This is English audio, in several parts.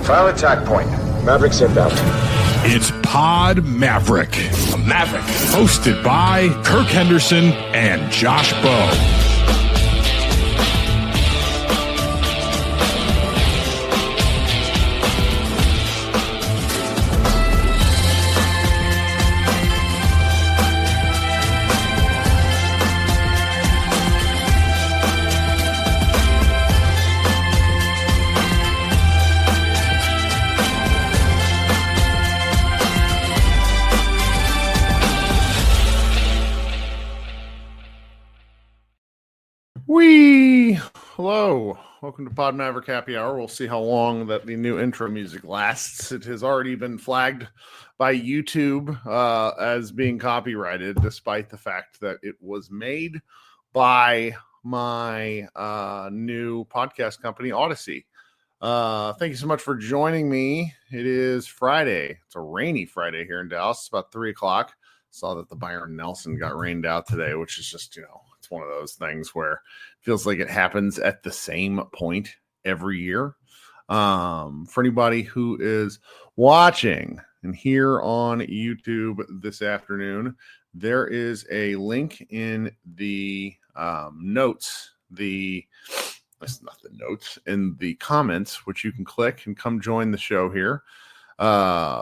File attack point. Mavericks inbound. It's Pod Maverick. Maverick. Hosted by Kirk Henderson and Josh Bowe. Hello, welcome to Pod Maverick Happy Hour. We'll see how long that the new intro music lasts. It has already been flagged by YouTube as being copyrighted, despite the fact that it was made by my new podcast company, Odyssey. Thank you so much for joining me. It is Friday. It's a rainy Friday here in Dallas. It's about 3 o'clock. Saw that the Byron Nelson got rained out today, which is just, it's one of those things where it feels like it happens at the same point every year. For anybody who is watching and here on YouTube this afternoon, there is a link in the notes, that's not the notes, in the comments, which you can click and come join the show here.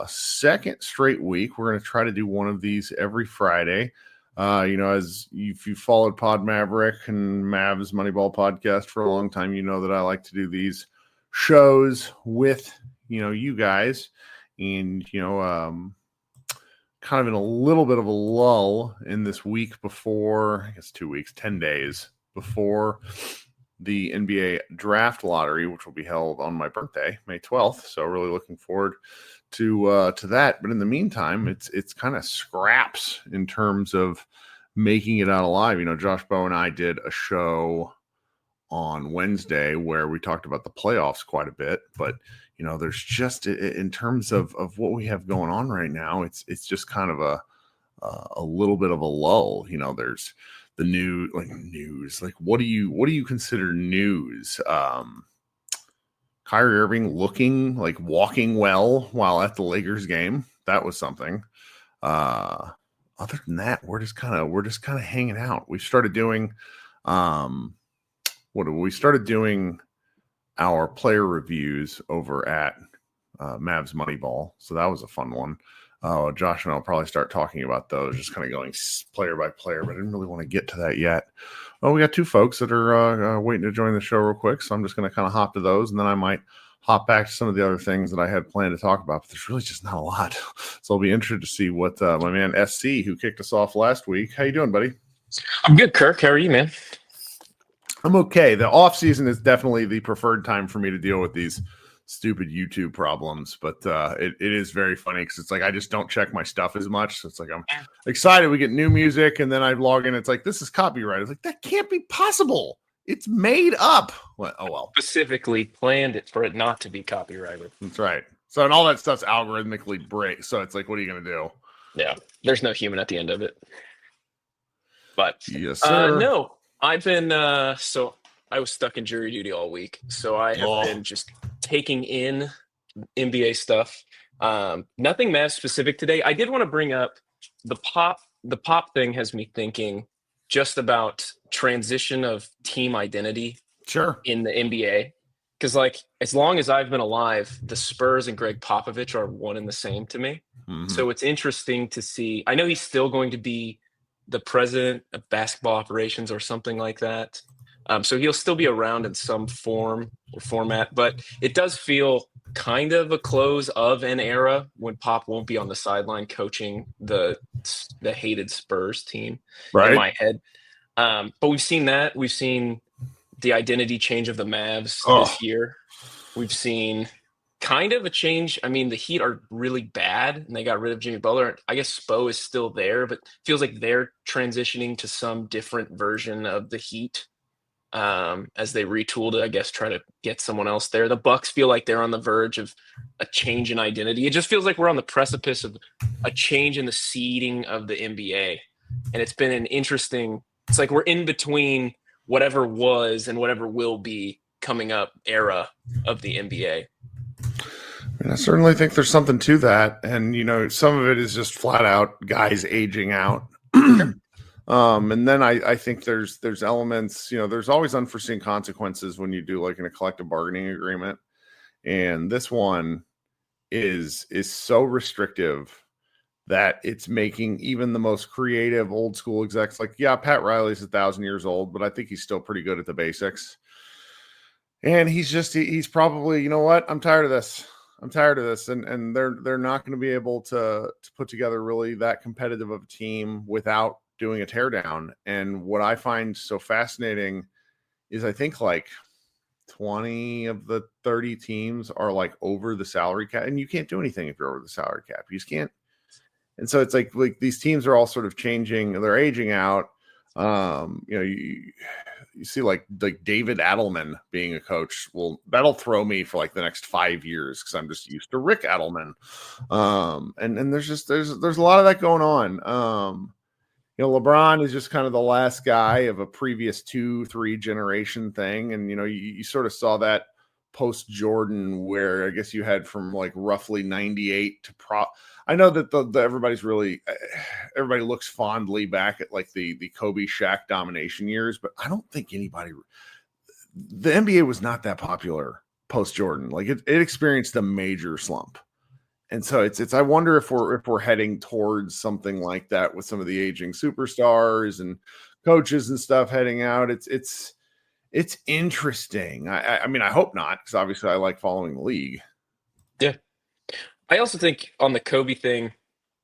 Second straight week. We're going to try to do one of these every Friday. As if you followed Pod Maverick and Mavs Moneyball podcast for a long time, you know that I like to do these shows with, you guys, and, kind of in a little bit of a lull in this week before, I guess 2 weeks, 10 days before the NBA draft lottery, which will be held on my birthday, May 12th. So really looking forward to that. But in the meantime, it's kind of scraps in terms of making it out alive. Josh Bowe and I did a show on Wednesday where we talked about the playoffs quite a bit, but there's just, in terms of what we have going on right now, it's just kind of a little bit of a lull. There's the news, what do you consider news? Kyrie Irving looking like walking well while at the Lakers game. That was something. Other than that, we're just kind of hanging out. We started doing, we started doing our player reviews over at Mavs Moneyball. So that was a fun one. Josh and I'll probably start talking about those, just kind of going player by player, but I didn't really want to get to that yet. Well, we got two folks that are waiting to join the show real quick, so I'm just going to kind of hop to those, and then I might hop back to some of the other things that I had planned to talk about, but there's really just not a lot. So I'll be interested to see what my man SC, who kicked us off last week. How you doing, buddy? I'm good, Kirk. How are you, man? I'm okay. The off season is definitely the preferred time for me to deal with these stupid YouTube problems, but it is very funny because it's like I just don't check my stuff as much. So it's like I'm excited we get new music, and then I log in. It's like, this is copyrighted. It's like, that can't be possible. It's made up. Well. Specifically planned it for it not to be copyrighted. That's right. So, and all that stuff's algorithmically break. So it's like, what are you going to do? Yeah, there's no human at the end of it. But yes, sir. No, I've been so I was stuck in jury duty all week, so I have been just taking in NBA stuff. Nothing Mavs specific today. I did want to bring up the pop. The pop thing has me thinking just about transition of team identity. Sure. In the NBA, because as long as I've been alive, the Spurs and Greg Popovich are one and the same to me. Mm-hmm. So it's interesting to see. I know he's still going to be the president of basketball operations or something like that. So he'll still be around in some form or format, but it does feel kind of a close of an era when Pop won't be on the sideline coaching the hated Spurs team, right, in my head. But we've seen that. We've seen the identity change of the Mavs this year. We've seen kind of a change. I mean, the Heat are really bad, and they got rid of Jimmy Butler. I guess Spo is still there, but feels like they're transitioning to some different version of the Heat. As they retooled it, I guess, try to get someone else there. The Bucks feel like they're on the verge of a change in identity. It just feels like we're on the precipice of a change in the seeding of the NBA. And it's been an interesting, it's like we're in between whatever was and whatever will be coming up era of the NBA. And I certainly think there's something to that. And, some of it is just flat out guys aging out. And then I think there's elements, there's always unforeseen consequences when you do like in a collective bargaining agreement. And this one is so restrictive that it's making even the most creative old school execs like, yeah, Pat Riley's 1,000 years old, but I think he's still pretty good at the basics. And he's probably, you know what? I'm tired of this. And they're not going to be able to put together really that competitive of a team without doing a teardown. And what I find so fascinating is I think like 20 of the 30 teams are like over the salary cap, and you can't do anything if you're over the salary cap. You just can't. And so it's like these teams are all sort of changing, they're aging out. You see like David Adelman being a coach. Well, that'll throw me for like the next 5 years because I'm just used to Rick Adelman. And there's a lot of that going on. LeBron is just kind of the last guy of a previous 2-3 generation thing. And, you sort of saw that post Jordan where I guess you had from like roughly 98 to I know that everybody looks fondly back at like the Kobe Shaq domination years, but I don't think the NBA was not that popular post Jordan. Like it experienced a major slump. And so I wonder if we're heading towards something like that with some of the aging superstars and coaches and stuff heading out. It's interesting. I mean, I hope not, because obviously I like following the league. Yeah. I also think on the Kobe thing,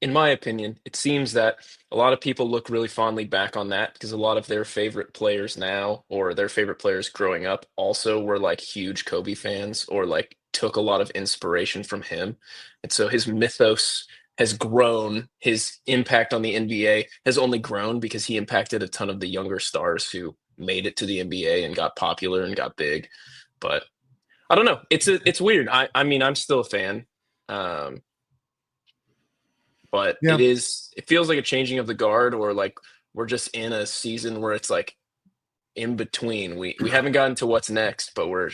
in my opinion, it seems that a lot of people look really fondly back on that because a lot of their favorite players now or their favorite players growing up also were like huge Kobe fans or like took a lot of inspiration from him. And so his mythos has grown. His impact on the NBA has only grown because he impacted a ton of the younger stars who made it to the NBA and got popular and got big. But I don't know. It's weird. I mean, I'm still a fan. But Yeah. it feels like a changing of the guard, or like we're just in a season where it's like in between. We haven't gotten to what's next, but we're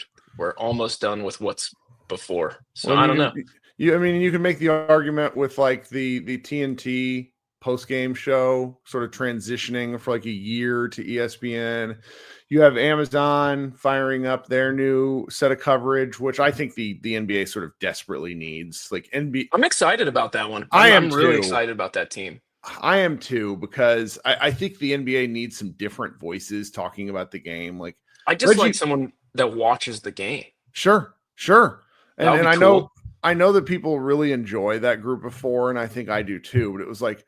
almost done with what's before. So I don't know. You can make the argument with like the TNT post-game show sort of transitioning for like a year to ESPN. You have Amazon firing up their new set of coverage, which I think the NBA sort of desperately needs. Like NBA, I'm excited about that one. I'm really too. excited about that team. I am too, because I think the NBA needs some different voices talking about the game. Like I just like someone that watches the game. Sure. And I cool. know that people really enjoy that group of four, and I think I do too. But it was like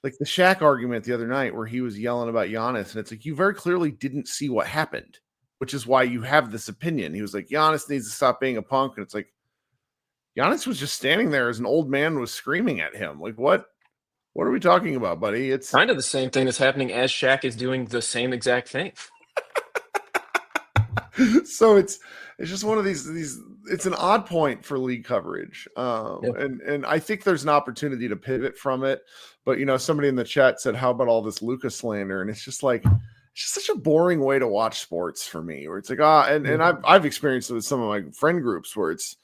the Shaq argument the other night where he was yelling about Giannis, and it's like you very clearly didn't see what happened, which is why you have this opinion. He was like, Giannis needs to stop being a punk, and it's like Giannis was just standing there as an old man was screaming at him. Like, what are we talking about, buddy? It's kind of the same thing that's happening as Shaq is doing the same exact thing. So it's just one of these it's an odd point for league coverage. And I think there's an opportunity to pivot from it. But somebody in the chat said, how about all this Luka slander? And it's just such a boring way to watch sports for me, where it's like, and I've experienced it with some of my friend groups where it's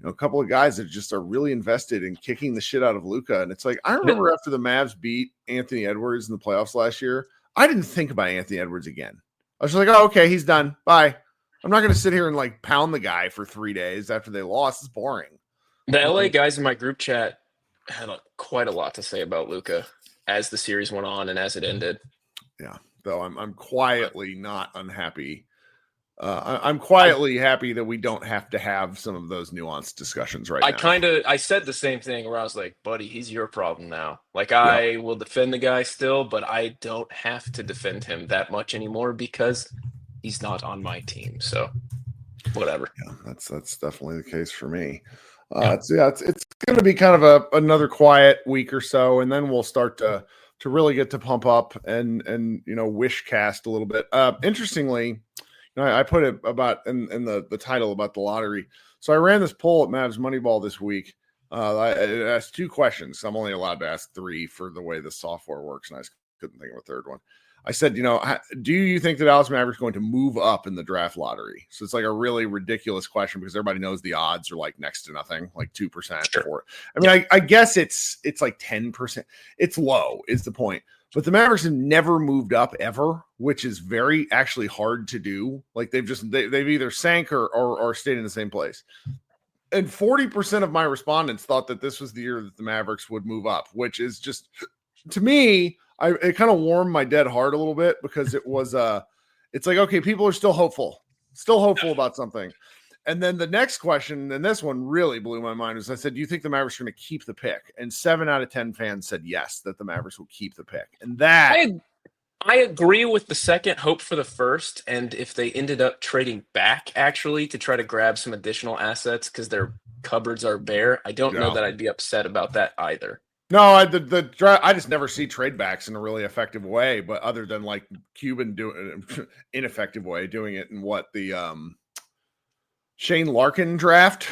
a couple of guys that just are really invested in kicking the shit out of Luka. And it's like, I remember after the Mavs beat Anthony Edwards in the playoffs last year, I didn't think about Anthony Edwards again. I was just like, oh, okay, he's done. Bye. I'm not going to sit here and like pound the guy for 3 days after they lost. It's boring. The LA guys in my group chat had quite a lot to say about Luka as the series went on and as it ended. Yeah, though I'm quietly not unhappy. I'm quietly happy that we don't have to have some of those nuanced discussions right now. I said the same thing where I was like, buddy, he's your problem now. Like, I will defend the guy still, but I don't have to defend him that much anymore because he's not on my team. So whatever. Yeah, that's definitely the case for me. It's going to be kind of another quiet week or so, and then we'll start to really get to pump up and wish cast a little bit. Interestingly, I put it about in the title about the lottery. So I ran this poll at Mavs Moneyball this week. I asked 2 questions. I'm only allowed to ask 3 for the way the software works, and I just couldn't think of a third one. I said, do you think the Dallas Mavericks are going to move up in the draft lottery? So it's like a really ridiculous question because everybody knows the odds are like next to nothing, like 2% for it. I mean, I guess it's like 10%. It's low is the point. But the Mavericks have never moved up ever, which is very actually hard to do. Like they've either sank or stayed in the same place. And 40% of my respondents thought that this was the year that the Mavericks would move up, which is just, to me, it kind of warmed my dead heart a little bit because it's like, okay, people are still hopeful about something. And then the next question, and this one really blew my mind, was I said, do you think the Mavericks are going to keep the pick? And 7 out of 10 fans said yes, that the Mavericks will keep the pick. And that I agree with the second, hope for the first. And if they ended up trading back actually to try to grab some additional assets because their cupboards are bare, I don't know that I'd be upset about that either. No, I just never see trade backs in a really effective way, but other than like Cuban doing ineffective way, doing it in what the Shane Larkin draft.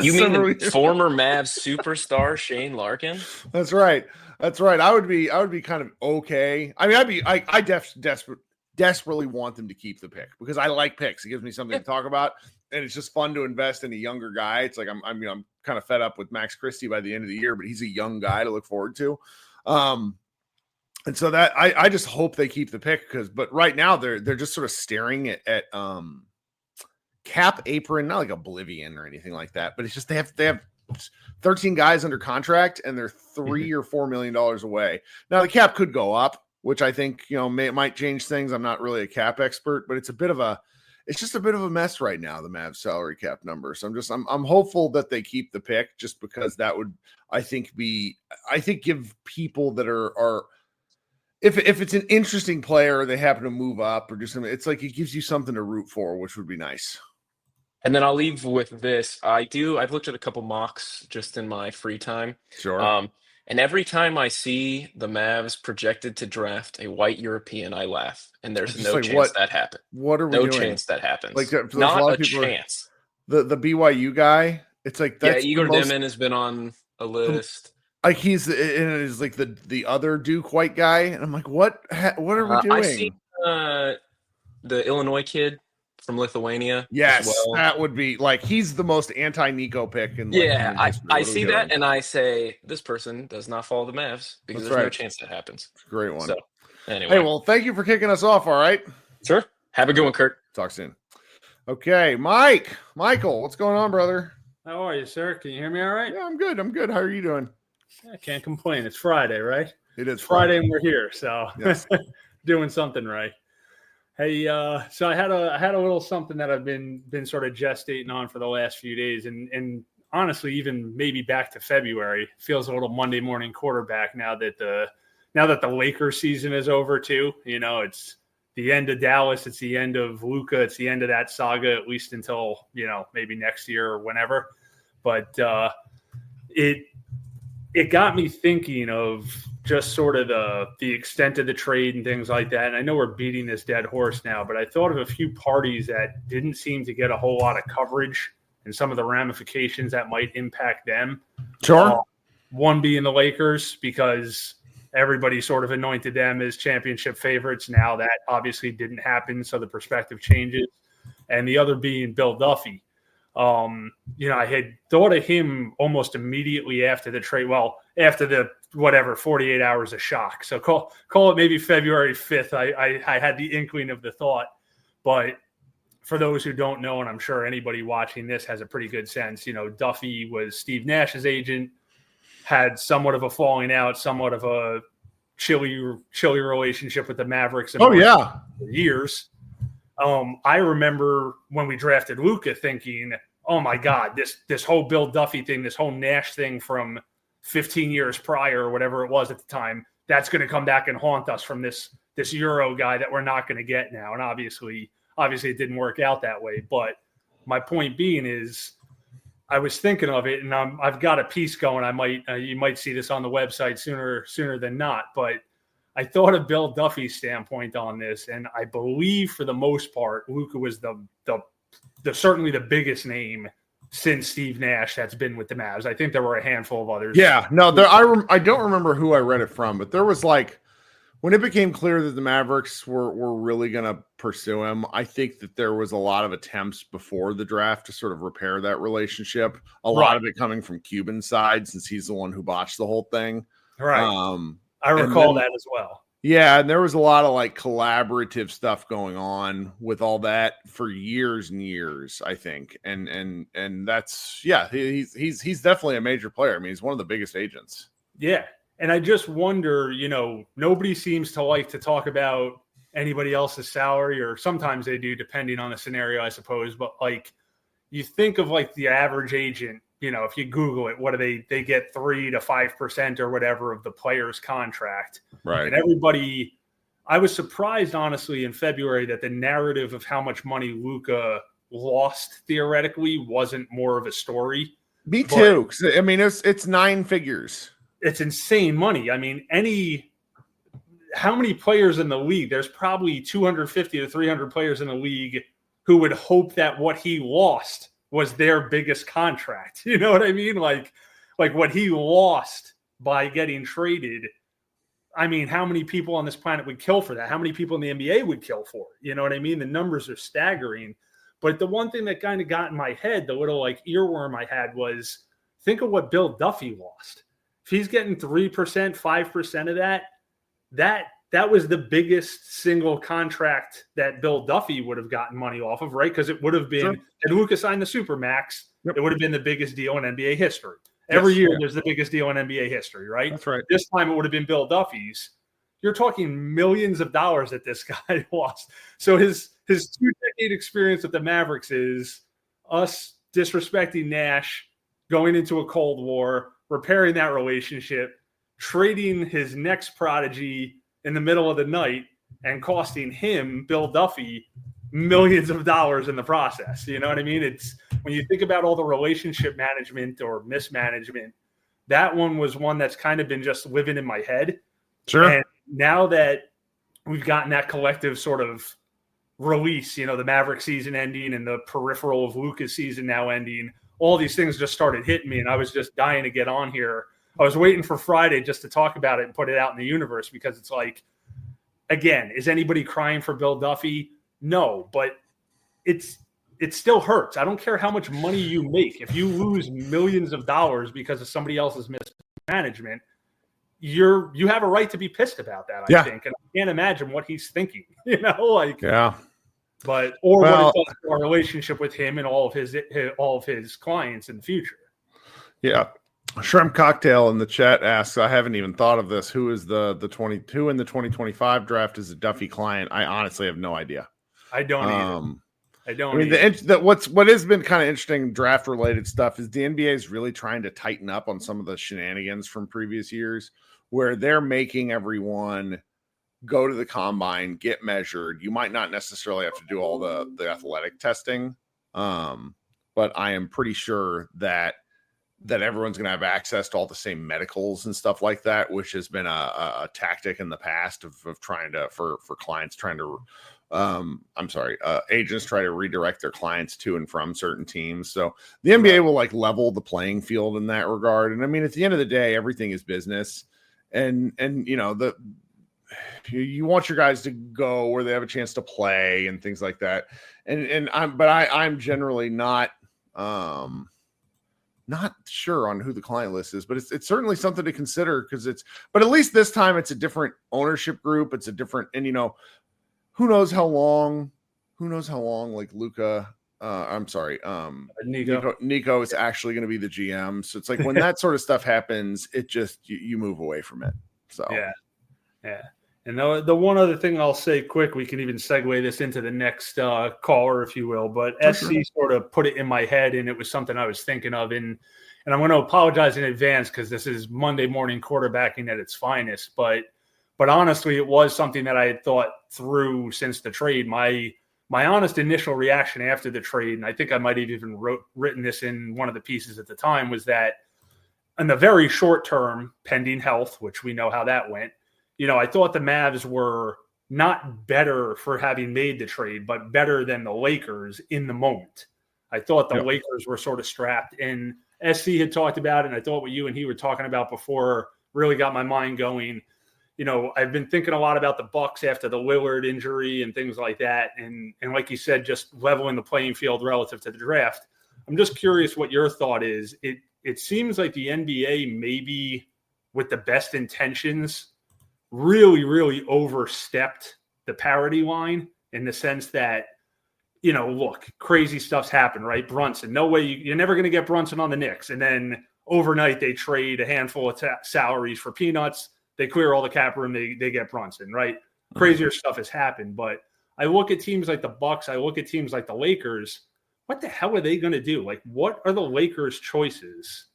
You mean the former Mavs superstar Shane Larkin? That's right. I would be kind of okay. I mean, I desperately want them to keep the pick because I like picks. It gives me something to talk about, and it's just fun to invest in a younger guy. It's like I'm kind of fed up with Max Christie by the end of the year, but he's a young guy to look forward to. And so that I just hope they keep the pick but right now they're just sort of staring at cap apron, not like oblivion or anything like that, but it's just they have 13 guys under contract and they're $3 or $4 million away. Now the cap could go up, which I think might change things. I'm not really a cap expert, but it's just a bit of a mess right now, the Mavs salary cap number. So I'm hopeful that they keep the pick just because that would I think give people that are if it's an interesting player, they happen to move up or do something, it's like it gives you something to root for, which would be nice. And then I'll leave with this. I've looked at a couple mocks just in my free time. Sure. And every time I see the Mavs projected to draft a white European, I laugh. And there's no chance that happens. What are we doing? No chance that happens. Like not a chance. The BYU guy, it's like that's Igor Demon has been on a list. Like he's like the other Duke white guy, and I'm like, what are we doing? I see the Illinois kid from Lithuania. Yes, that would be like he's the most anti-Nico pick. I see that, and I say this person does not follow the Mavs because there's no chance that happens. Great one. So anyway, hey, well, thank you for kicking us off. All right, sure. Have a good one, Kurt. Talk soon. Okay, Michael, what's going on, brother? How are you, sir? Can you hear me all right? Yeah, I'm good. How are you doing? I can't complain. It's Friday, right? It is Friday and we're here, so yes. Doing something right. Hey, so I had a little something that I've been sort of gestating on for the last few days, and honestly, even maybe back to February, feels a little Monday morning quarterback now that the Lakers season is over too. It's the end of Dallas, it's the end of Luka, it's the end of that saga, at least until maybe next year or whenever. But it got me thinking of just sort of the extent of the trade and things like that. And I know we're beating this dead horse now, but I thought of a few parties that didn't seem to get a whole lot of coverage and some of the ramifications that might impact them. Sure. One being the Lakers, because everybody sort of anointed them as championship favorites. Now that obviously didn't happen, so the perspective changes. And the other being Bill Duffy. I had thought of him almost immediately after the trade. Well, after the 48 hours of shock. So call it maybe February 5th. I had the inkling of the thought, but for those who don't know, and I'm sure anybody watching this has a pretty good sense, Duffy was Steve Nash's agent, had somewhat of a falling out, somewhat of a chilly relationship with the Mavericks. For years. I remember when we drafted Luka thinking, oh my God, this whole Bill Duffy thing, this whole Nash thing from 15 years prior or whatever it was at the time, that's going to come back and haunt us from this Euro guy that we're not going to get now. And obviously it didn't work out that way. But my point being is I was thinking of it, and I've got a piece going. You might see this on the website sooner than not, but I thought of Bill Duffy's standpoint on this, and I believe for the most part, Luka was the certainly the biggest name since Steve Nash that's been with the Mavs. I think there were a handful of others. Yeah, no, I don't remember who I read it from, but there was like When it became clear that the Mavericks were really going to pursue him, I think that there was a lot of attempts before the draft to sort of repair that relationship. A lot of it coming from Cuban's side, since he's the one who botched the whole thing. Right. I recall that as well. Yeah, and there was a lot of like collaborative stuff going on with all that for years and years, I think. And that's he's definitely a major player. I mean, he's one of the biggest agents. Yeah. And I just wonder, nobody seems to like to talk about anybody else's salary, or sometimes they do, depending on the scenario, I suppose. But like, you think of like the average agent, if you Google it, what do they get 3 to 5% or whatever of the player's contract. Right. And everybody, I was surprised, honestly, in February that the narrative of how much money Luka lost theoretically wasn't more of a story. Me too. 'Cause, I mean, it's 9 figures. It's insane money. I mean, how many players in the league? There's probably 250 to 300 players in the league who would hope that what he lost was their biggest contract. You know what I mean? Like what he lost by getting traded. I mean, how many people on this planet would kill for that? How many people in the NBA would kill for it? You know what I mean? The numbers are staggering. But the one thing that kind of got in my head, the little like earworm I had, was think of what Bill Duffy lost. If he's getting 3%, 5% of that was the biggest single contract that Bill Duffy would have gotten money off of, right? Because it would have been, had Luka signed the Supermax, it would have been the biggest deal in NBA history. Every year there's the biggest deal in NBA history, right? That's right. This time it would have been Bill Duffy's. You're talking millions of dollars that this guy lost. So his 2-decade experience with the Mavericks is us disrespecting Nash, going into a Cold War, repairing that relationship, trading his next prodigy in the middle of the night, and costing him, Bill Duffy, millions of dollars in the process. You know what I mean? It's when you think about all the relationship management or mismanagement, that one was one that's kind of been just living in my head. Sure. And now that we've gotten that collective sort of release, the Maverick season ending and the peripheral of Luka's season now ending, all these things just started hitting me, and I was just dying to get on here. I was waiting for Friday just to talk about it and put it out in the universe, because it's like, again, is anybody crying for Bill Duffy? No, but it still hurts. I don't care how much money you make. If you lose millions of dollars because of somebody else's mismanagement, you have a right to be pissed about that, I think. And I can't imagine what he's thinking, But what it does to our relationship with him and all of his clients in the future. Yeah. Shrimp Cocktail in the chat asks, I haven't even thought of this. Who is the 22 in the 2025 draft is a Duffy client? I honestly have no idea. I don't either. I mean, what has been kind of interesting draft related stuff is the NBA is really trying to tighten up on some of the shenanigans from previous years, where they're making everyone go to the combine, get measured. You might not necessarily have to do all the athletic testing, but I am pretty sure that everyone's going to have access to all the same medicals and stuff like that, which has been a tactic in the past of trying to, for clients trying to, agents try to redirect their clients to and from certain teams. So the NBA will like level the playing field in that regard. And I mean, at the end of the day, everything is business, and you want your guys to go where they have a chance to play and things like that. And I'm generally not sure on who the client list is, but it's certainly something to consider, but at least this time it's a different ownership group. It's a different, and who knows how long like Luka, Nico is actually going to be the GM. So it's like when that sort of stuff happens, it just, you move away from it. So, yeah. And the one other thing I'll say quick, we can even segue this into the next caller, if you will, but SC sort of put it in my head, and it was something I was thinking of. And I'm going to apologize in advance, because this is Monday morning quarterbacking at its finest. But honestly, it was something that I had thought through since the trade. My honest initial reaction after the trade, and I think I might have even written this in one of the pieces at the time, was that in the very short term, pending health, which we know how that went, I thought the Mavs were not better for having made the trade, but better than the Lakers in the moment. I thought the Lakers were sort of strapped, and SC had talked about it, and I thought what you and he were talking about before really got my mind going. I've been thinking a lot about the Bucks after the Lillard injury and things like that. And like you said, just leveling the playing field relative to the draft. I'm just curious what your thought is. It seems like the NBA, maybe with the best intentions, really, really overstepped the parity line in the sense that, look, crazy stuff's happened, right? Brunson, no way, you're never going to get Brunson on the Knicks. And then overnight they trade a handful of salaries for peanuts. They clear all the cap room. They get Brunson, right? Crazier stuff has happened. But I look at teams like the Bucks. I look at teams like the Lakers. What the hell are they going to do? Like, what are the Lakers' choices?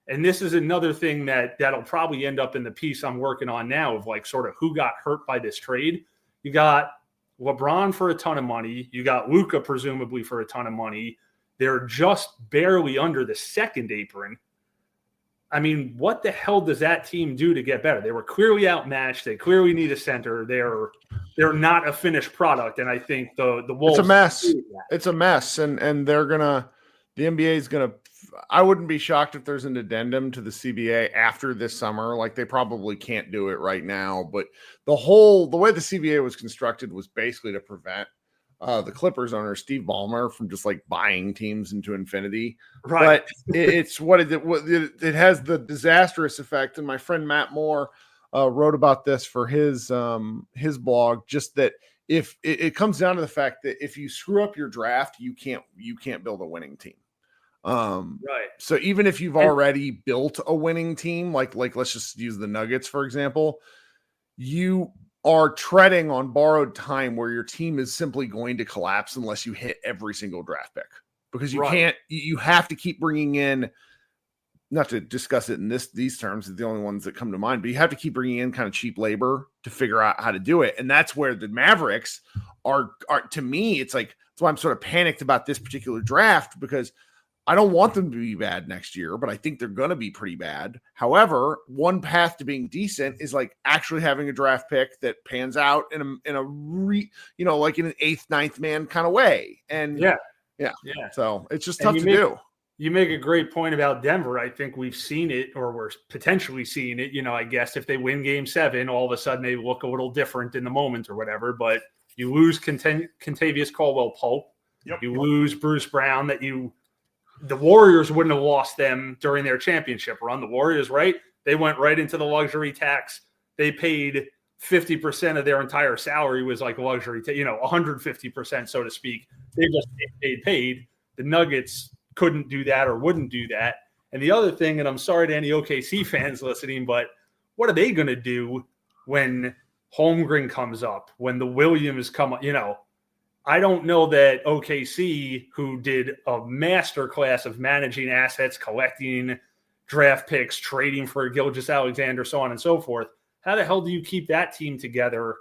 And this is another thing that'll probably end up in the piece I'm working on now of like sort of who got hurt by this trade. You got LeBron for a ton of money. You got Luka presumably for a ton of money. They're just barely under the second apron. I mean, what the hell does that team do to get better? They were clearly outmatched. They clearly need a center. They're not a finished product, and I think the Wolves. It's a mess. It's a mess, and the NBA is gonna. I wouldn't be shocked if there's an addendum to the CBA after this summer. Like they probably can't do it right now, but the way the CBA was constructed was basically to prevent the Clippers owner Steve Ballmer from just like buying teams into infinity. Right. But it has the disastrous effect. And my friend Matt Moore wrote about this for his blog, just that if it comes down to the fact that if you screw up your draft, you can't build a winning team. Right. So even if you've already built a winning team, like let's just use the Nuggets, for example, you are treading on borrowed time where your team is simply going to collapse unless you hit every single draft pick, because you have to keep bringing in, not to discuss it in these terms, are the only ones that come to mind, but you have to keep bringing in kind of cheap labor to figure out how to do it. And that's where the Mavericks are to me, it's like, that's why I'm sort of panicked about this particular draft, because I don't want them to be bad next year, but I think they're going to be pretty bad. However, one path to being decent is like actually having a draft pick that pans out in like in an 8th, 9th man kind of way. And yeah. So it's just tough to do. You make a great point about Denver. I think we've seen it, or we're potentially seeing it. I guess if they win Game 7, all of a sudden they look a little different in the moment or whatever. But you lose Kentavious Caldwell-Pope. You lose Bruce Brown. The Warriors wouldn't have lost them during their championship run. The Warriors, right? They went right into the luxury tax. They paid 50% of their entire salary was like luxury, 150%, so to speak. They just paid. The Nuggets couldn't do that or wouldn't do that. And the other thing, and I'm sorry to any OKC fans listening, but what are they going to do when Holmgren comes up, when the Williams come up? I don't know that OKC, who did a master class of managing assets, collecting draft picks, trading for Gilgeous-Alexander, so on and so forth, how the hell do you keep that team together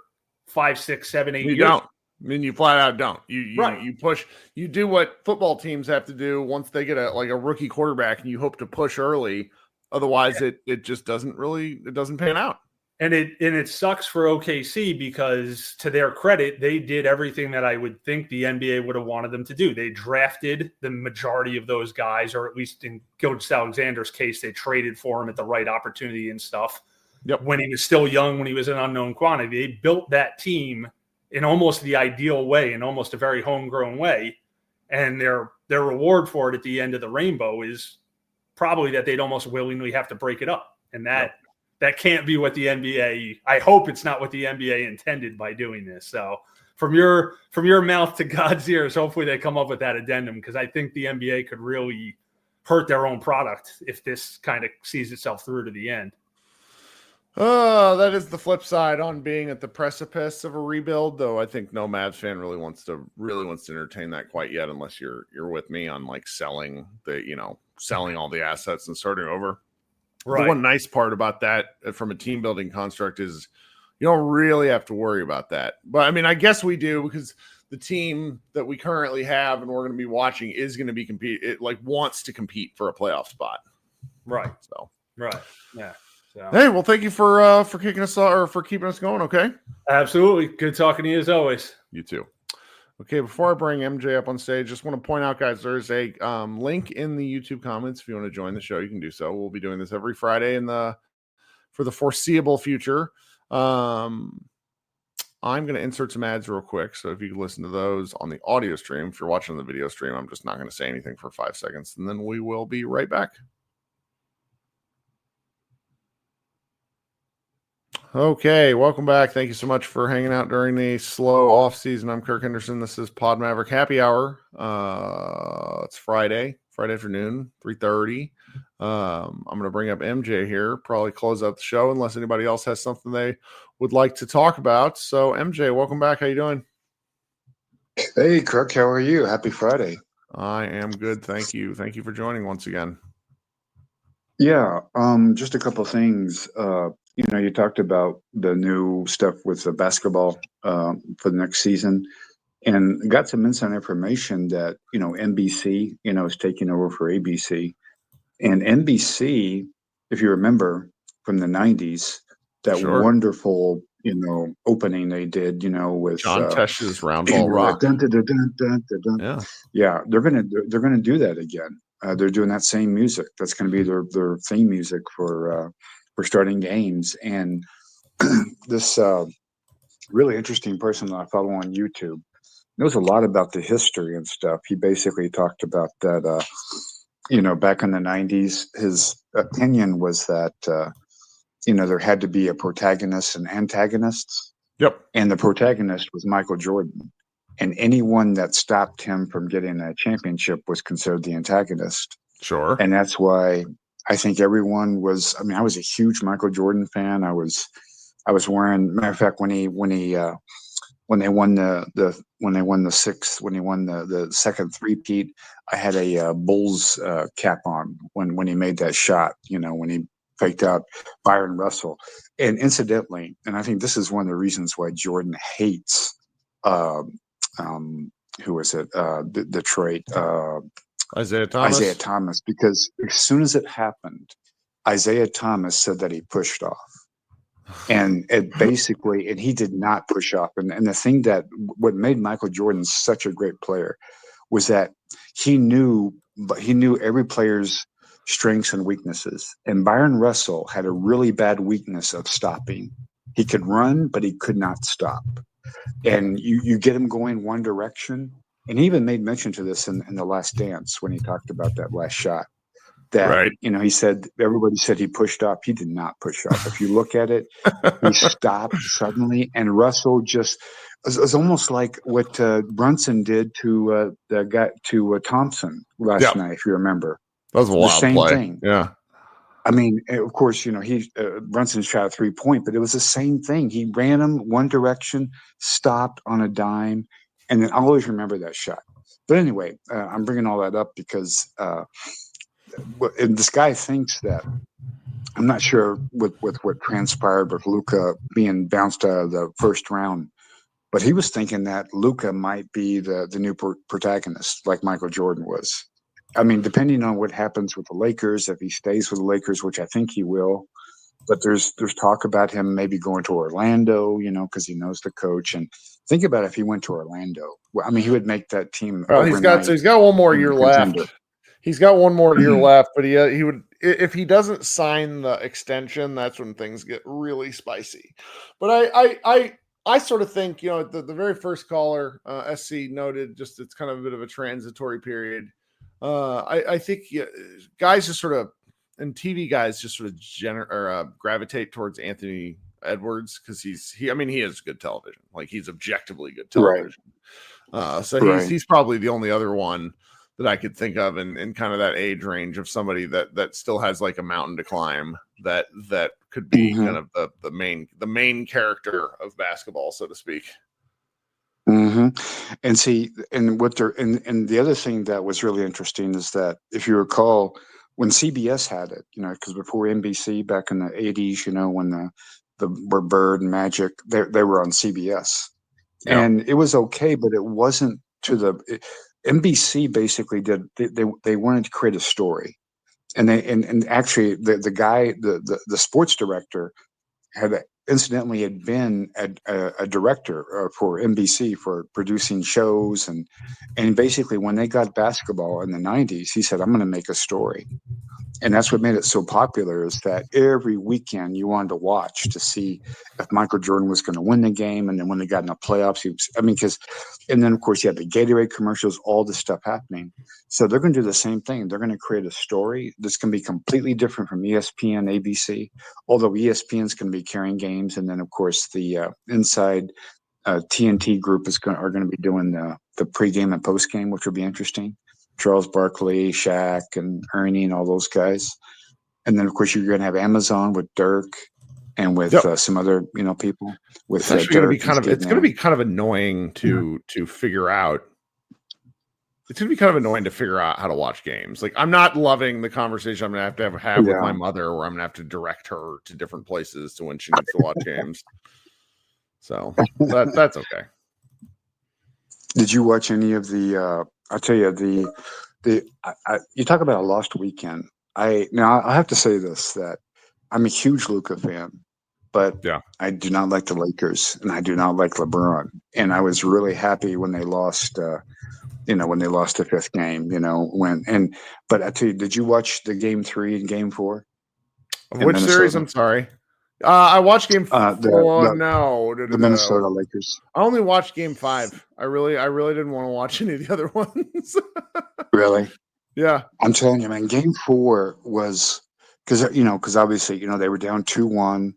5, 6, 7, 8 years? You don't. I mean, you flat out don't. You push. You do what football teams have to do once they get a rookie quarterback, and you hope to push early. Otherwise, it just doesn't pan out. And it sucks for OKC because, to their credit, they did everything that I would think the NBA would have wanted them to do. They drafted the majority of those guys, or at least in Gilgeous-Alexander's case, they traded for him at the right opportunity and stuff. Yep. When he was still young, when he was an unknown quantity, they built that team in almost the ideal way, in almost a very homegrown way. And their reward for it at the end of the rainbow is probably that they'd almost willingly have to break it up. And that can't be what the NBA, I hope it's not what the NBA intended by doing this. So from your mouth to God's ears, hopefully they come up with that addendum, because I think the NBA could really hurt their own product if this kind of sees itself through to the end. Oh, that is the flip side on being at the precipice of a rebuild, though. I think no Mavs fan really wants to entertain that quite yet, unless you're with me on like selling all the assets and starting over. Right. The one nice part about that from a team building construct is you don't really have to worry about that. But I mean, I guess we do, because the team that we currently have and we're going to be watching is going to be wants to compete for a playoff spot. Right. So, right. Yeah. So. Hey, well, thank you for kicking us off, or for keeping us going. Okay. Absolutely. Good talking to you as always. You too. Okay, before I bring MJ up on stage, just want to point out, guys, there's a link in the YouTube comments. If you want to join the show, you can do so. We'll be doing this every Friday for the foreseeable future. I'm going to insert some ads real quick. So if you can listen to those on the audio stream, if you're watching the video stream, I'm just not going to say anything for 5 seconds, and then we will be right back. Okay, welcome back. Thank you so much for hanging out during the slow off season. I'm Kirk Henderson. This is Pod Maverick Happy Hour. It's Friday afternoon, 3:30. I'm going to bring up MJ here, probably close out the show unless anybody else has something they would like to talk about. So MJ, welcome back. How you doing? Hey, Kirk, how are you? Happy Friday. I am good. Thank you. Thank you for joining once again. Yeah, just a couple things. You talked about the new stuff with the basketball for the next season, and got some inside information that, NBC, is taking over for ABC. And NBC, if you remember from the 90s, that Sure. wonderful, opening they did, with John Tesh's Round Ball Rock. dun, dun, dun, dun, dun, dun, dun. Yeah. Yeah, they're gonna do that again. They're doing that same music. That's going to be their theme music for starting games. And this really interesting person that I follow on YouTube knows a lot about the history and stuff. He basically talked about that. Back in the 90s, his opinion was that there had to be a protagonist and antagonists. Yep. And the protagonist was Michael Jordan. And anyone that stopped him from getting a championship was considered the antagonist. Sure. And that's why I think everyone was. I was a huge Michael Jordan fan. I was wearing. Matter of fact, when they won the second three-peat, I had a Bulls cap on when he made that shot. When he faked out Byron Russell. And incidentally, and I think this is one of the reasons why Jordan hates. Who was it? Detroit. Isaiah Thomas. Because as soon as it happened, Isaiah Thomas said that he pushed off. And it basically, and he did not push off. And the thing what made Michael Jordan such a great player was that he knew every player's strengths and weaknesses. And Byron Russell had a really bad weakness of stopping. He could run, but he could not stop. And you get him going one direction. And he even made mention to this in The Last Dance when he talked about that last shot. That, right. He said, everybody said he pushed off. He did not push off. If you look at it, he stopped suddenly. And Russell just, it was almost like what Brunson did to the guy, to Thompson last night, if you remember. That was a wild same play. Thing. Yeah. Of course, Brunson shot a 3-point, but it was the same thing. He ran him one direction, stopped on a dime, and then I'll always remember that shot. But anyway, I'm bringing all that up because and this guy thinks that, I'm not sure with what transpired with Luka being bounced out of the first round, but he was thinking that Luka might be the new protagonist, like Michael Jordan was. Depending on what happens with the Lakers, if he stays with the Lakers, which I think he will, but there's talk about him maybe going to Orlando, because he knows the coach. And think about if he went to Orlando. He would make that team. Well, he's got one more year left. He's got one more year left, but he would, if he doesn't sign the extension, that's when things get really spicy. But I sort of think, the very first caller, SC noted, just it's kind of a bit of a transitory period. I think guys just sort of, and TV guys just sort of gravitate towards Anthony Edwards because he is good television. Like, he's objectively good television. Right. He's probably the only other one that I could think of in kind of that age range of somebody that still has like a mountain to climb that could be kind of the main character of basketball, so to speak. Mm-hmm. And see, and the other thing that was really interesting is that if you recall when CBS had it, because before NBC back in the 80s, when were Bird and Magic, they were on CBS, and it was okay, but it wasn't to the NBC basically did. They wanted to create a story, and actually the guy, the sports director had been a director for NBC for producing shows, and basically when they got basketball in the 90s, he said, I'm going to make a story. and that's what made it so popular, is that every weekend you wanted to watch to see if Michael Jordan was going to win the game. And then when they got in the playoffs, and then of course you had the Gatorade commercials, all this stuff happening. So they're going to do the same thing. They're going to create a story that's going to be completely different from ESPN, ABC, although ESPN's going to be carrying games. And then of course the inside TNT group are going to be doing the pregame and postgame, which will be interesting. Charles Barkley, Shaq, and Ernie, and all those guys. And then, of course, you're going to have Amazon with Dirk and with some other, people. It's actually going to be it's going to be kind of annoying to figure out. It's going to be kind of annoying to figure out how to watch games. Like, I'm not loving the conversation I'm going to have with my mother, where I'm going to have to direct her to different places to when she needs to watch games. So that's okay. Did you watch any of the? I'll tell you you talk about a lost weekend. I have to say this, that I'm a huge Luka fan, but I do not like the Lakers and I do not like LeBron. And I was really happy when they lost. When they lost the fifth game. But I tell you, did you watch the game 3 and game 4? Which series? I'm sorry. I watched game 4. The Minnesota Lakers. I only watched game 5. I really didn't want to watch any of the other ones. Really? Yeah. I'm telling you, man. Game 4 was because obviously they were down 2-1,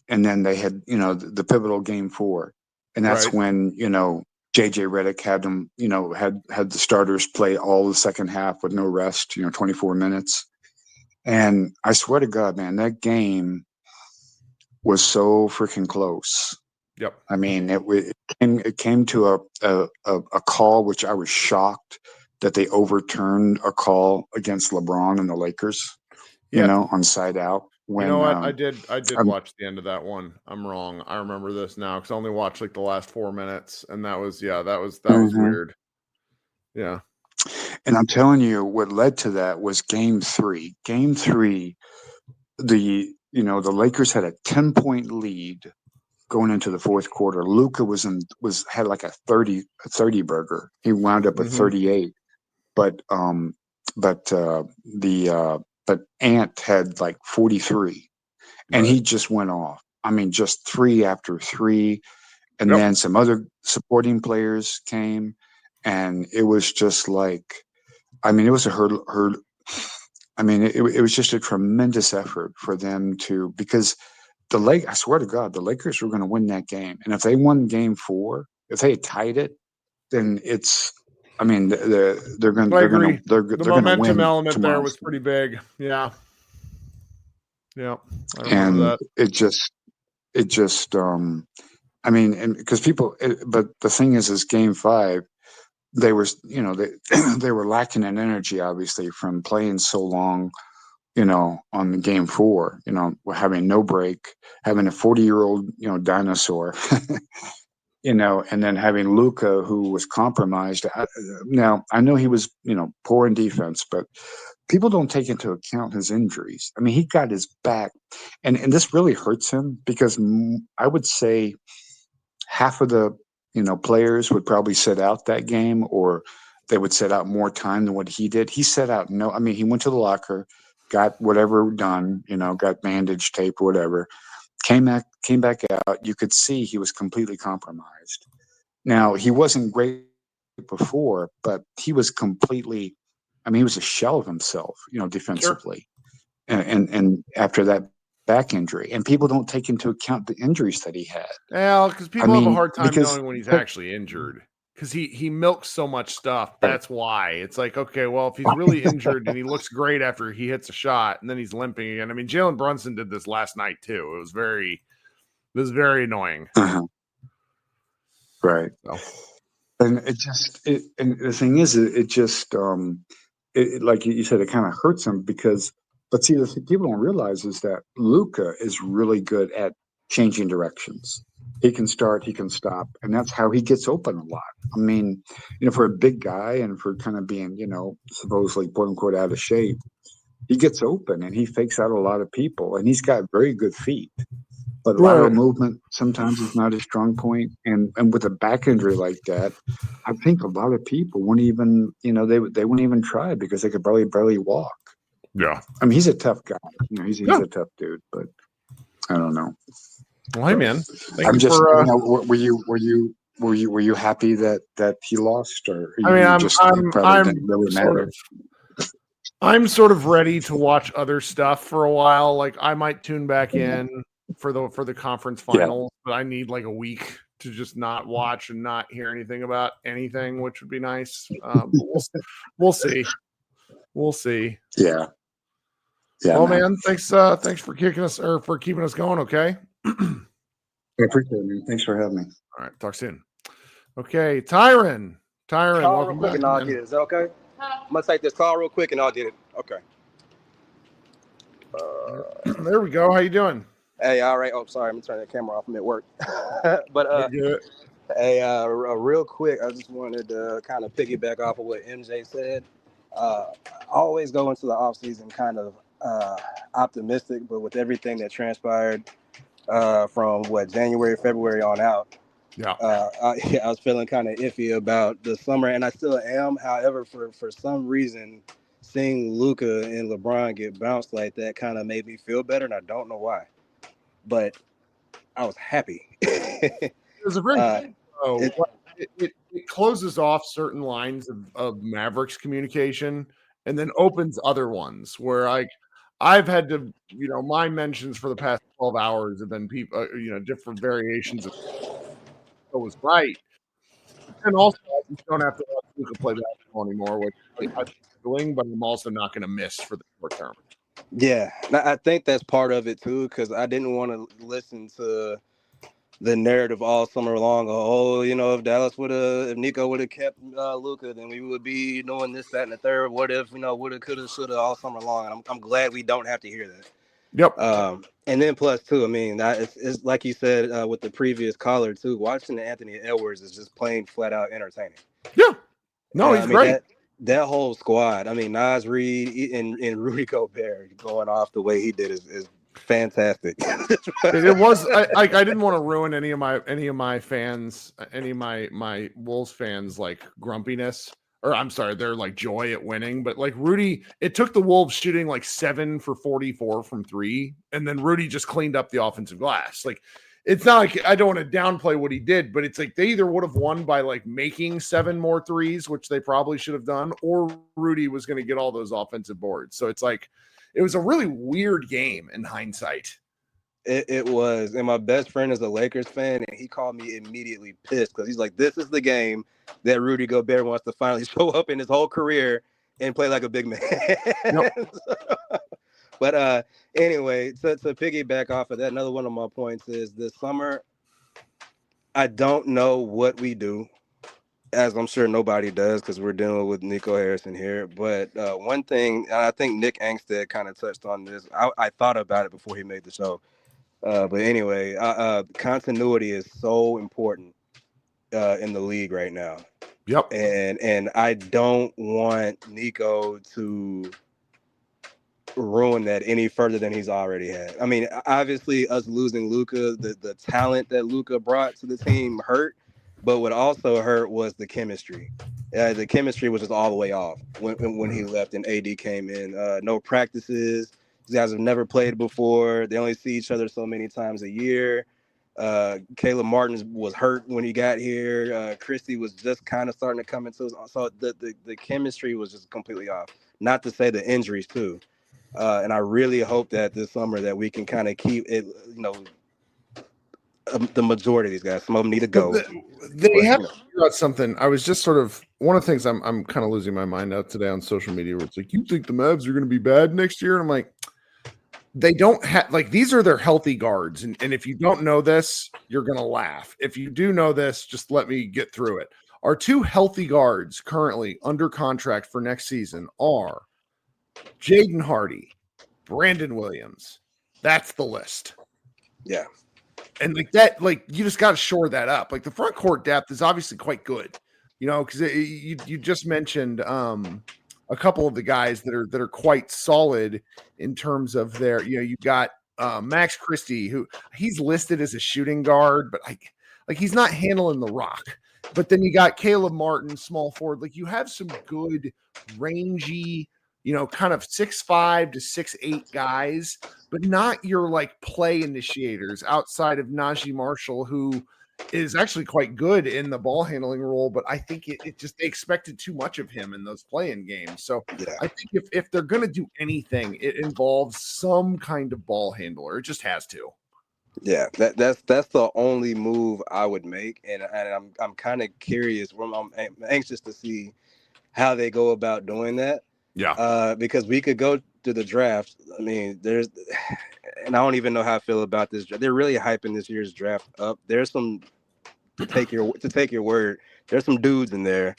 and then they had the pivotal game 4, and that's when JJ Redick had them had the starters play all the second half with no rest. 24 minutes, and I swear to God, man, that game was so freaking close. Yep. I mean, it came to a call, which I was shocked that they overturned a call against LeBron and the Lakers, on side out. When, what? I did watch the end of that one. I'm wrong. I remember this now because I only watched like the last 4 minutes, and that was was weird. Yeah. And I'm telling you, what led to that was game 3. Game 3, the Lakers had a 10-point lead going into the fourth quarter. Luka had like a 30 burger. He wound up with 38, but Ant had like 43, and he just went off. I mean, just 3 after 3, and then some other supporting players came, and it was just like, I mean, it was a hurdle. I mean, it was just a tremendous effort for them because I swear to God, the Lakers were going to win that game. And if they won game 4, if they had tied it, then it's, I mean, they're going to the momentum element there was pretty big. Yeah. Yeah. I remember that. It just, I mean, and because but the thing is game 5, they were, they were lacking in energy, obviously, from playing so long, on the game 4, having no break, having a 40-year-old, dinosaur, and then having Luka, who was compromised. Now, I know he was, poor in defense, but people don't take into account his injuries. I mean, he got his back, and this really hurts him because I would say half of the players would probably sit out that game, or they would sit out more time than what he did. He set out he went to the locker, got whatever done, got bandage tape, whatever, came back out. You could see he was completely compromised. Now, he wasn't great before, but he was completely, he was a shell of himself, defensively. Sure. And after that back injury, and people don't take into account the injuries that he had. Well, because people have a hard time knowing when he's actually injured, because he milks so much stuff. That's why it's like, okay, well, if he's really injured and he looks great after he hits a shot and then he's limping again. I mean, Jalen Brunson did this last night too. It was very annoying. Right. So. And and the thing is, it just like you said, it kind of hurts him because. But see, the thing people don't realize is that Luka is really good at changing directions. He can start, he can stop, and that's how he gets open a lot. I mean, for a big guy and for kind of being, supposedly quote unquote out of shape, he gets open and he fakes out a lot of people, and he's got very good feet. But lateral movement sometimes is not a strong point, and with a back injury like that, I think a lot of people wouldn't even, they wouldn't even try because they could barely walk. Yeah. I mean, he's a tough guy. He's Yeah. a tough dude, but I don't know. Well, hey man, thank I'm you just. for, Were you happy that he lost, or I mean, you just probably didn't really matter? I'm sort of ready to watch other stuff for a while. Like I might tune back in for the conference finals, but I need like a week to just not watch and not hear anything about anything, which would be nice. But we'll see. We'll see. Yeah. Well, man, thanks for kicking us or for keeping us going. Okay. I appreciate it, man. Thanks for having me. All right. Talk soon. Okay, Tyron, Call welcome real quick back. and I'll Man. get it. Is that okay? I'm gonna take this call real quick and I'll get it. Okay. There we go. How you doing? Hey, all right. Oh, sorry, I'm turning the camera off. I'm at work. But You're good. hey, real quick, I just wanted to kind of piggyback off of what MJ said. I always go into the off season kind of optimistic, but with everything that transpired from January, February on out, I was feeling kind of iffy about the summer, and I still am. However, for some reason, seeing Luka and LeBron get bounced like that kind of made me feel better, and I don't know why, but I was happy. It was a very it closes off certain lines of Mavericks communication and then opens other ones where I've had to, my mentions for the past 12 hours have been people, different variations of what was right. And also, I just don't have to watch Luka play basketball anymore, which I'm doing, but I'm also not going to miss for the short term. Yeah, I think that's part of it too, because I didn't want to listen to the narrative all summer long. If Nico would have kept Luka, then we would be doing this, that, and the third. What if, woulda, coulda, shoulda all summer long. And I'm glad we don't have to hear that. Yep. And then plus too, I mean, it's like you said with the previous caller too. Watching Anthony Edwards is just plain flat out entertaining. Yeah. No, he's great. That whole squad. I mean, Naz Reid and Rudy Gobert going off the way he did is fantastic. It was I didn't want to ruin any of my fans, any of my Wolves fans like grumpiness, or I'm sorry, their like joy at winning. But like Rudy, it took the Wolves shooting like 7 for 44 from 3, and then Rudy just cleaned up the offensive glass. Like it's not like I don't want to downplay what he did, but it's like they either would have won by like making 7 more threes, which they probably should have done, or Rudy was going to get all those offensive boards. So it's like it was a really weird game in hindsight. It was. And my best friend is a Lakers fan, and he called me immediately pissed because he's like, this is the game that Rudy Gobert wants to finally show up in his whole career and play like a big man. Nope. But anyway, to piggyback off of that, another one of my points is this summer, I don't know what we do, as I'm sure nobody does because we're dealing with Nico Harrison here. But one thing, and I think Nick Angstead kind of touched on this. I thought about it before he made the show. But anyway, continuity is so important in the league right now. Yep. And I don't want Nico to ruin that any further than he's already had. I mean, obviously, us losing Luka, the talent that Luka brought to the team hurt. But what also hurt was the chemistry. The chemistry was just all the way off when he left and AD came in. No practices. These guys have never played before. They only see each other so many times a year. Caleb Martin was hurt when he got here. Christie was just kind of starting to come into. So the chemistry was just completely off. Not to say the injuries too. And I really hope that this summer that we can kind of keep it, the majority of these guys. Some of them need to go. They have to figure out something. I was just sort of one of the things I'm kind of losing my mind out today on social media where it's like, you think the Mavs are going to be bad next year? And I'm like, they don't have like these are their healthy guards. And if you don't know this, you're going to laugh. If you do know this, just let me get through it. Our 2 healthy guards currently under contract for next season are Jaden Hardy, Brandon Williams. That's the list. Yeah. And like that, like you just got to shore that up. Like the front court depth is obviously quite good, because you just mentioned a couple of the guys that are quite solid in terms of their. You got Max Christie, who he's listed as a shooting guard, but like he's not handling the rock. But then you got Caleb Martin, small forward. Like you have some good rangy, kind of 6'5" to 6'8" guys, but not your like play initiators outside of Najee Marshall, who is actually quite good in the ball handling role, but I think it just they expected too much of him in those play-in games. So I think if they're going to do anything, it involves some kind of ball handler. It just has to. Yeah, that's the only move I would make, and I'm kind of curious. I'm anxious to see how they go about doing that. Yeah, because we could go to the draft. I mean, and I don't even know how I feel about this. They're really hyping this year's draft up. There's some to take your word. There's some dudes in there.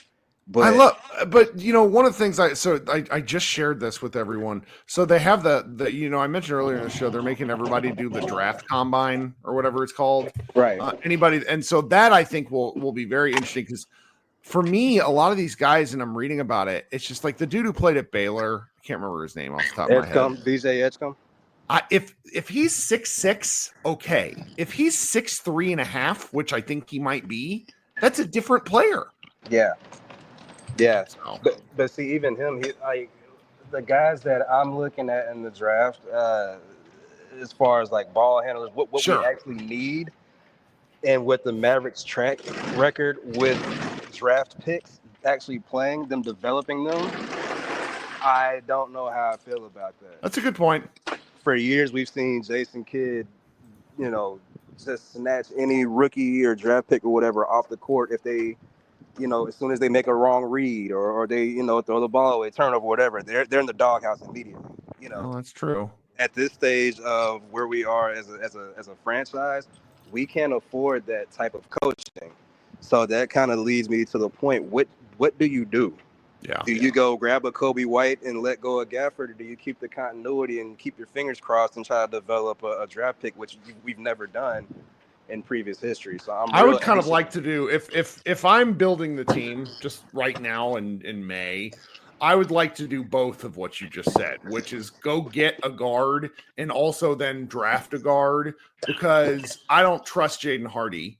But but one of the things I just shared this with everyone. So they have the I mentioned earlier in the show, they're making everybody do the draft combine or whatever it's called. Right. Anybody, and so that I think will be very interesting because for me, a lot of these guys, and I'm reading about it, it's just like the dude who played at Baylor. I can't remember his name off the top of my head. BJ Edgecombe. If he's 6'6", okay. If he's 6'3.5", which I think he might be, that's a different player. Yeah. Yeah. So. But see, even him, the guys that I'm looking at in the draft, as far as like ball handlers, what Sure. we actually need, and what the Mavericks track record with draft picks actually playing them, developing them, I don't know how I feel about that. That's a good point. For years, we've seen Jason Kidd, just snatch any rookie or draft pick or whatever off the court if they, as soon as they make a wrong read or they, throw the ball away, turnover, whatever, they're in the doghouse immediately. Oh, that's true. At this stage of where we are as a franchise, we can't afford that type of coaching. So that kind of leads me to the point: what do you do? Yeah. Do you go grab a Kobe White and let go of Gafford, or do you keep the continuity and keep your fingers crossed and try to develop a draft pick, which we've never done in previous history? So I would kind of like to do if I'm building the team just right now in May, I would like to do both of what you just said, which is go get a guard and also then draft a guard, because I don't trust Jaden Hardy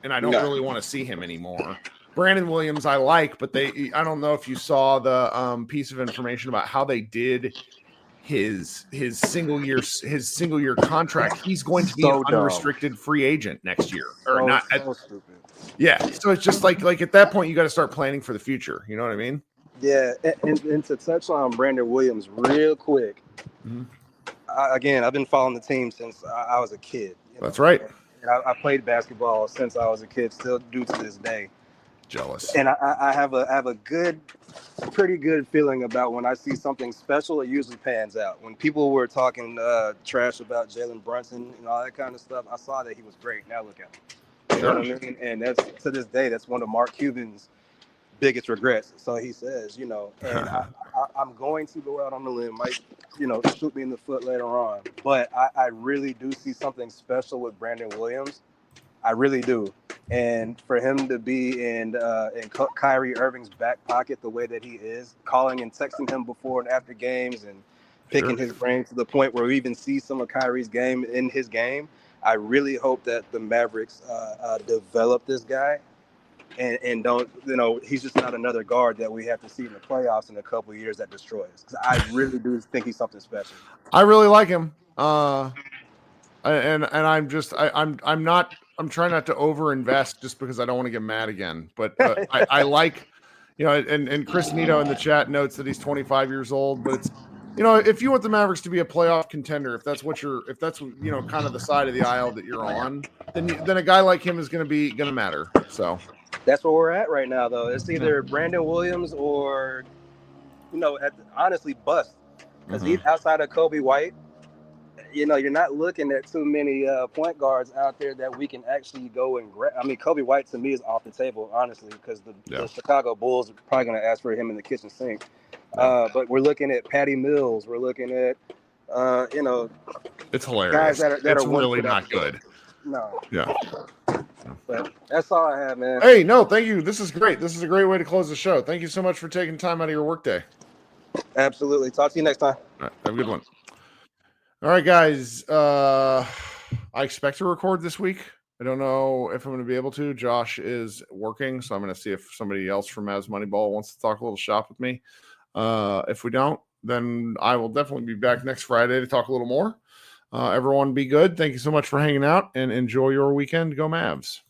and I don't really want to see him anymore. Brandon Williams I like, but I don't know if you saw the piece of information about how they did his single year contract. He's going to be an unrestricted free agent next year, or not. So stupid. Yeah, so it's just like at that point you got to start planning for the future. You know what I mean? Yeah, and to touch on Brandon Williams real quick. Mm-hmm. I've been following the team since I was a kid. That's right. And I played basketball since I was a kid, still do to this day. Jealous. And I have a pretty good feeling about when I see something special, it usually pans out. When people were talking trash about Jalen Brunson and all that kind of stuff, I saw that he was great. Now look at him. You know what I mean? And that's, to this day, that's one of Mark Cuban's biggest regrets. So he says, and I'm going to go out on the limb, might, shoot me in the foot later on. But I really do see something special with Brandon Williams. I really do. And for him to be in Kyrie Irving's back pocket the way that he is, calling and texting him before and after games and picking his brain to the point where we even see some of Kyrie's game in his game, I really hope that the Mavericks develop this guy and don't, he's just not another guard that we have to see in the playoffs in a couple of years that destroys. Because I really do think he's something special. I really like him. And I'm trying not to overinvest just because I don't want to get mad again. But I like, and Chris Nito in the chat notes that he's 25 years old. But it's, if you want the Mavericks to be a playoff contender, if that's kind of the side of the aisle that you're on, then a guy like him is going to matter. So that's where we're at right now, though. It's either Brandon Williams or, honestly, bust. Because he's outside of Kobe White. You're not looking at too many point guards out there that we can actually go and grab. I mean, Kobe White to me is off the table, honestly, because the Chicago Bulls are probably going to ask for him in the kitchen sink. But we're looking at Patty Mills. We're looking at, it's hilarious. Guys that it's are really not good. No. Yeah. But that's all I have, man. Hey, no, thank you. This is great. This is a great way to close the show. Thank you so much for taking time out of your workday. Absolutely. Talk to you next time. All right, have a good one. All right, guys. I expect to record this week. I don't know if I'm going to be able to. Josh is working, so I'm going to see if somebody else from Mavs Moneyball wants to talk a little shop with me. If we don't, then I will definitely be back next Friday to talk a little more. Everyone be good. Thank you so much for hanging out and enjoy your weekend. Go Mavs.